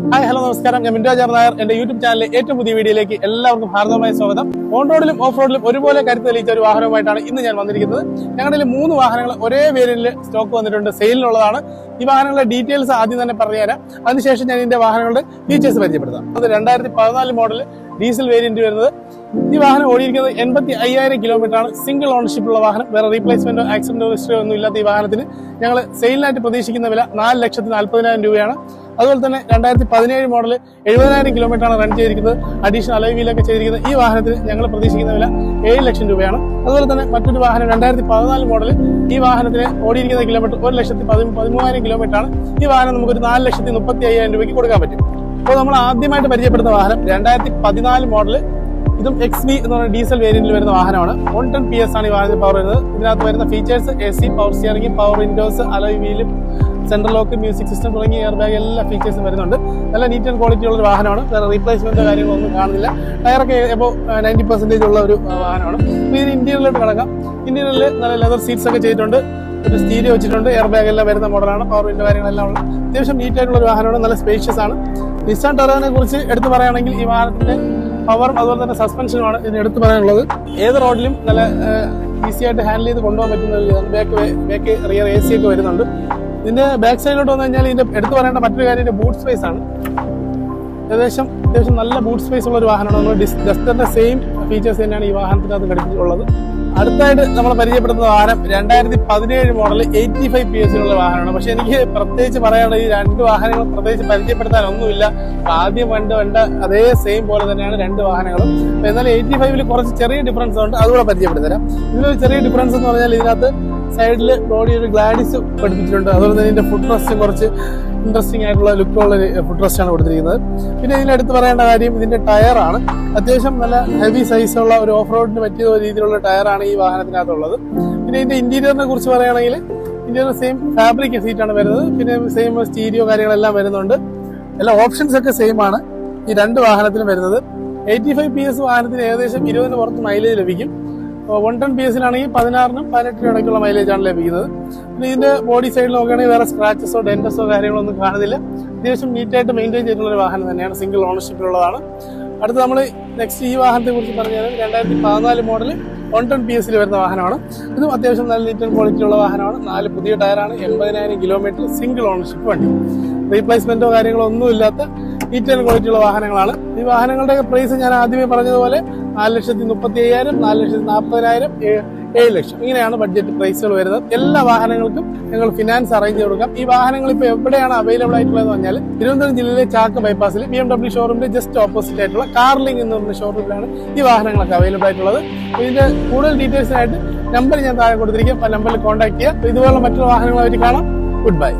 Hi hello നമസ്കാരം, ഞാൻ Minto jar Nair. എന്റെ യൂട്യൂബ് ചാനലിലെ ഏറ്റവും പുതിയ വീഡിയോയിലേക്ക് എല്ലാവർക്കും ഹാർദവമായ സ്വാഗതം. ഓൺ റോഡിലും ഓഫ് റോഡിലും ഒരുപോലെ കരുത്ത് തെളിയിച്ച ഒരു വാഹനവുമായിട്ടാണ് ഇന്ന് ഞാൻ വന്നിരിക്കുന്നത്. ഞങ്ങളുടെ 3 വാഹനങ്ങൾ ഒരേ വേരിയന്റിൽ സ്റ്റോക്ക് വന്നിട്ടുണ്ട്, സെയിലിനുള്ളതാണ്. ഈ വാഹനങ്ങളുടെ ഡീറ്റെയിൽസ് ആദ്യം തന്നെ പറഞ്ഞുതരാം. അതിനുശേഷം ഞാൻ ഇതിന്റെ വാഹനങ്ങളുടെ ഫീച്ചേഴ്സ് പരിചയപ്പെടുത്താം. അത് 2014 മോഡൽ ഡീസൽ വേരിയന്റ് വരുന്നത്. ഈ വാഹനം ഓടിയിരിക്കുന്നത് 85,000 കിലോമീറ്റർ ആണ്. സിംഗിൾ ഓണർഷിപ്പ് ഉള്ള വാഹനം. വേറെ റീപ്ലേസ്മെന്റോ ആക്സിഡന്റോ ഹിസ്റ്ററിയോ ഒന്നും ഇല്ലാത്ത ഈ വാഹനത്തിന് ഞങ്ങൾ സെയിലിനായിട്ട് പ്രതീക്ഷിക്കുന്ന വില 4,40,000 രൂപയാണ്. അതുപോലെ തന്നെ 2017 മോഡൽ 70,000 കിലോമീറ്റർ ആണ് റൺ ചെയ്തിരിക്കുന്നത്. അഡീഷണൽ അലോയ് വീലൊക്കെ ചെയ്തിരിക്കുന്നത്. ഈ വാഹനത്തിന് ഞങ്ങൾ പ്രതീക്ഷിക്കുന്ന വില 7 ലക്ഷം രൂപയാണ്. അതുപോലെ തന്നെ മറ്റൊരു വാഹനം 2014 മോഡൽ. ഈ വാഹനത്തിന് ഓടിയിരിക്കുന്ന കിലോമീറ്റർ 1,13,000 കിലോമീറ്റർ ആണ്. ഈ വാഹനം നമുക്കൊരു 4,35,000 രൂപയ്ക്ക് കൊടുക്കാൻ പറ്റും. അപ്പോൾ നമ്മൾ ആദ്യമായിട്ട് പരിചയപ്പെടുന്ന വാഹനം 2014 മോഡൽ. ഇതും XV എന്ന് പറയുന്ന ഡീസൽ വേരിയന്റിൽ വരുന്ന വാഹനമാണ്. 110 PS ആണ് ഈ വാഹനത്തിൽ പവർ വരുന്നത്. ഇതിനകത്ത് വരുന്ന features AC, power steering, power Windows, alloy wheel, central lock, music system തുടങ്ങിയ എയർ ബാഗ് എല്ലാ ഫീച്ചേഴ്സും വരുന്നുണ്ട്. നല്ല നീറ്റ് ആൻഡ് ക്വാളിറ്റി ഉള്ള ഒരു വാഹനമാണ്. വേറെ റീപ്ലേസ്മെന്റോ കാര്യങ്ങളൊന്നും കാണുന്നില്ല. ടയറൊക്കെ ഇപ്പോൾ 90% ഉള്ള ഒരു വാഹനമാണ്. ഇതിന് ഇന്റീരിയറിലോട്ട് കിടക്കാം. ഇന്റീരിയറിൽ നല്ല ലെതർ സീറ്റ്സ് ഒക്കെ ചെയ്തിട്ടുണ്ട്. ഒരു സ്റ്റീരിയോ വെച്ചിട്ടുണ്ട്. എയർ ബാഗ് എല്ലാം വരുന്ന മോഡലാണ്. പവർ വിൻഡോ കാര്യങ്ങളെല്ലാം ഉള്ള അത്യാവശ്യം നീറ്റ് ആയിട്ടുള്ള ഒരു വാഹനമാണ്. നല്ല സ്പേഷ്യസ് ആണ്. നിസാൻ ടെറാനെ കുറിച്ച് എടുത്തു പറയുകയാണെങ്കിൽ ഈ വാഹനത്തിന്റെ പവറും അതുപോലെ തന്നെ സസ്പെൻഷനുമാണ് ഇതിന് എടുത്തു പറയാനുള്ളത്. ഏത് റോഡിലും നല്ല ഈസി ആയിട്ട് ഹാൻഡിൽ ചെയ്ത് കൊണ്ടുപോകാൻ പറ്റുന്ന ഒരു ബാക്ക് റിയർ AC ഒക്കെ വരുന്നുണ്ട്. ഇതിന്റെ ബാക്ക് സൈഡിലോട്ട് വന്നു കഴിഞ്ഞാൽ ഇതിന്റെ എടുത്തു പറയേണ്ട മറ്റൊരു കാര്യം ഇതിന്റെ ബൂട്ട് സ്പേസ് ആണ്. അത്യാവശ്യം നല്ല ബൂട്ട് സ്പേസ് ഉള്ള ഒരു വാഹനമാണ്. നമ്മൾ ഡസ്റ്ററിന്റെ സെയിം ഫീച്ചേഴ്സ് തന്നെയാണ് ഈ വാഹനത്തിനകത്ത് ഘടിപ്പിച്ചിട്ടുള്ളത്. അടുത്തായിട്ട് നമ്മൾ പരിചയപ്പെടുന്ന വാഹനം 2017 മോഡൽ 85 PS ഉള്ള വാഹനമാണ്. പക്ഷെ എനിക്ക് പ്രത്യേകിച്ച് പറയാനുള്ളത് ഈ 2 വാഹനങ്ങൾ പ്രത്യേകിച്ച് പരിചയപ്പെടുത്താനൊന്നുമില്ല. ആദ്യം കണ്ട അതേ സെയിം പോലെ തന്നെയാണ് 2 വാഹനങ്ങളും. എന്നാൽ 85-ൽ കുറച്ച് ചെറിയ ഡിഫറൻസ് ഉണ്ട്, അതുകൂടെ പരിചയപ്പെടുത്തരാം. ഇതിലൊരു ചെറിയ ഡിഫറൻസ് എന്ന് പറഞ്ഞാൽ ഇതിനകത്ത് സൈഡിൽ ബോഡി ഒരു ഗ്ലാഡിസ് പഠിപ്പിച്ചിട്ടുണ്ട്. അതുപോലെ തന്നെ ഇതിന്റെ ഫുഡ് റെസ്റ്റ് കുറച്ച് ഇൻട്രസ്റ്റിംഗ് ആയിട്ടുള്ള ലുക്കുള്ള ഫുഡ് റെസ്റ്റ് ആണ് കൊടുത്തിരിക്കുന്നത്. പിന്നെ ഇതിലെടുത്ത് പറയേണ്ട കാര്യം ഇതിന്റെ ടയറാണ്. അത്യാവശ്യം നല്ല ഹെവി സൈസുള്ള ഒരു ഓഫ് റോഡിന് പറ്റിയ രീതിയിലുള്ള ടയറാണ് ഈ വാഹനത്തിനകത്തുള്ളത്. പിന്നെ ഇതിന്റെ ഇന്റീരിയറിനെ കുറിച്ച് പറയുകയാണെങ്കിൽ ഇന്റീരിയർ സെയിം ഫാബ്രിക് സീറ്റാണ് വരുന്നത്. പിന്നെ സെയിം സ്റ്റീരിയോ കാര്യങ്ങളെല്ലാം വരുന്നുണ്ട്. എല്ലാ ഓപ്ഷൻസ് ഒക്കെ സെയിം ആണ് ഈ 2 വാഹനത്തിലും വരുന്നത്. 85 PS വാഹനത്തിന് ഏകദേശം 20-ന് പുറത്ത് മൈലേജ് ലഭിക്കും. 110 PS-ലാണെങ്കിൽ 16-നും 18-നും ഇടയ്ക്കുള്ള മൈലേജ് ആണ് ലഭിക്കുന്നത്. പിന്നെ ഇതിന്റെ ബോഡി സൈഡിൽ നോക്കുകയാണെങ്കിൽ വേറെ സ്ക്രാച്ചസോ ഡെന്റസോ കാര്യങ്ങളോ ഒന്നും കാണുന്നില്ല. അത്യാവശ്യം നീറ്റായിട്ട് മെയിൻറ്റെയിൻ ചെയ്തിട്ടുള്ള ഒരു വാഹനം തന്നെയാണ്. സിംഗിൾ ഓണർഷിപ്പിലുള്ളതാണ്. അടുത്ത് നമ്മൾ നെക്സ്റ്റ് ഈ വാഹനത്തെ കുറിച്ച് പറഞ്ഞാൽ 2014 മോഡൽ 110 PS-ൽ വരുന്ന വാഹനമാണ്. ഇതും അത്യാവശ്യം നല്ല നീറ്റ് ആൻഡ് ക്വാളിറ്റി ഉള്ള വാഹനമാണ്. 4 പുതിയ ടയറാണ്. 80,000 കിലോമീറ്റർ സിംഗിൾ ഓണർഷിപ്പ് വണ്ടി. റീപ്ലേസ്മെന്റോ കാര്യങ്ങളോ ഒന്നും ഇല്ലാത്ത നീറ്റ് ആൻഡ് ക്വാളിറ്റി ഉള്ള വാഹനങ്ങളാണ്. ഈ വാഹനങ്ങളുടെ പ്രൈസ് ഞാൻ ആദ്യമേ പറഞ്ഞതുപോലെ 4,35,000, 4,40,000, 7 ലക്ഷം ഇങ്ങനെയാണ് ബഡ്ജറ്റ് പ്രൈസുകൾ വരുന്നത്. എല്ലാ വാഹനങ്ങൾക്കും ഞങ്ങൾ ഫിനാൻസ് അറേഞ്ച് ചെയ്ത് കൊടുക്കാം. ഈ വാഹനങ്ങൾ ഇപ്പോൾ എവിടെയാണ് അവൈലബിൾ ആയിട്ടുള്ളതെന്ന് പറഞ്ഞാൽ തിരുവനന്തപുരം ജില്ലയിലെ ചാക്ക് ബൈപ്പാസിൽ BMW ഷോറൂമിന്റെ ജസ്റ്റ് ഓപ്പോസിറ്റ് ആയിട്ടുള്ള കാർലിംഗ് എന്ന് പറഞ്ഞ ഷോറൂമിലാണ് ഈ വാഹനങ്ങളൊക്കെ അവൈലബിൾ ആയിട്ടുള്ളത്. ഇതിന്റെ കൂടുതൽ ഡീറ്റെയിൽസിനായിട്ട് നമ്പർ ഞാൻ താഴെ കൊടുത്തിരിക്കും. ആ നമ്പറിൽ കോൺടാക്ട് ചെയ്യുക. ഇതുപോലുള്ള മറ്റുള്ള വാഹനങ്ങളായിട്ട് കാണാം. Good bye.